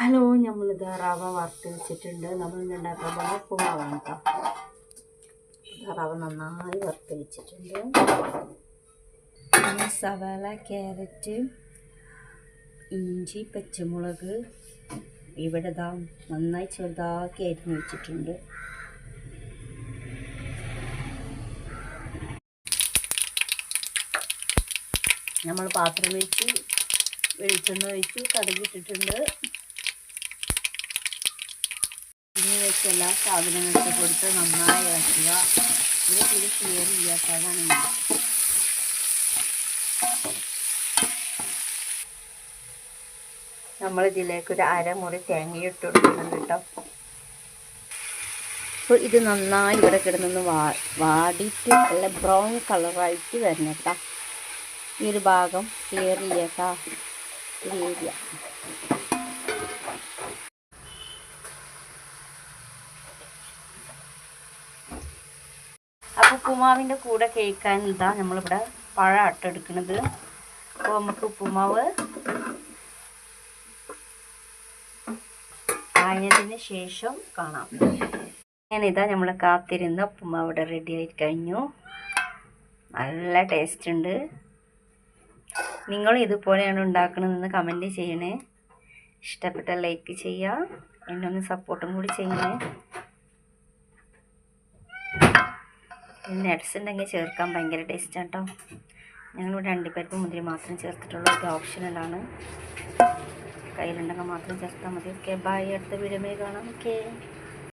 Hello, നമ്മളിത് റവ വറുത്ത് വെച്ചിട്ടുണ്ട്. നമ്മളിന്ന് ഉണ്ടാക്കാൻ പോകുന്ന ഉപ്പുമാവാണ് കേട്ടോ. റവ നന്നായി വറുത്ത് വെച്ചിട്ടുണ്ട്. പിന്നെ സവാള, ക്യാരറ്റ്, ഇഞ്ചി, പച്ചമുളക് ഇവിടെ നന്നായി ചെറുതാക്കി അരിഞ്ഞ് വെച്ചിട്ടുണ്ട്. നമ്മൾ പാത്രം വെച്ച് വെളിച്ചെണ്ണ ഒഴിച്ച് കടുകിട്ടിട്ടുണ്ട്. ഇനി വെച്ച് എല്ലാ സാധനവും ഇട്ട് കൊടുത്ത് നന്നായി ഇളക്കുക. ഇതൊക്കെ ഇത് ക്ലിയർ ചെയ്യാത്തതാണ്. നമ്മളിതിലേക്ക് ഒരു അരമുറി തേങ്ങ ഇട്ട് കൊടുക്കുന്നുണ്ട് കേട്ടോ. അപ്പോൾ ഇത് നന്നായി ഇവിടെ കിടന്നൊന്ന് വാടിയിട്ട് നല്ല ബ്രൗൺ കളറായിട്ട് വരണം കേട്ടോ. ഈ ഒരു ഭാഗം ക്ലിയർ ചെയ്യാട്ടോ. ഈ ഏരിയ അപ്പോൾ ഉപ്പുമാവിൻ്റെ കൂടെ കഴിക്കാൻ നമ്മളിവിടെ പഴം അട്ടെടുക്കുന്നത്. അപ്പോൾ നമുക്ക് ഉപ്പുമാവ് ആയതിന് ശേഷം കാണാം. നമ്മൾ കാത്തിരുന്ന ഉപ്പുമാവ് ഇവിടെ റെഡി ആയി കഴിഞ്ഞു. നല്ല ടേസ്റ്റ് ഉണ്ട്. നിങ്ങൾ ഇതുപോലെയാണ് ഉണ്ടാക്കണമെന്ന് കമൻറ്റ് ചെയ്യണേ. ഇഷ്ടപ്പെട്ട ലൈക്ക് ചെയ്യുക, എന്നെ ഒന്ന് സപ്പോർട്ടും കൂടി ചെയ്യണേ. നട്ട്സ് ഉണ്ടെങ്കിൽ ചേർക്കാൻ ഭയങ്കര ടേസ്റ്റാണ് കേട്ടോ. ഞങ്ങളിവിടെ അണ്ടിപ്പരിപ്പ് മുന്തിരി മാത്രം ചേർത്തിട്ടുള്ളൂ. ഇത് ഓപ്ഷണലാണ്. കയ്യിലുണ്ടെങ്കിൽ മാത്രം ചേർത്താൽ മതി. Okay, bye. അടുത്ത വീഡിയോയിൽ കാണാം. ഓക്കെ.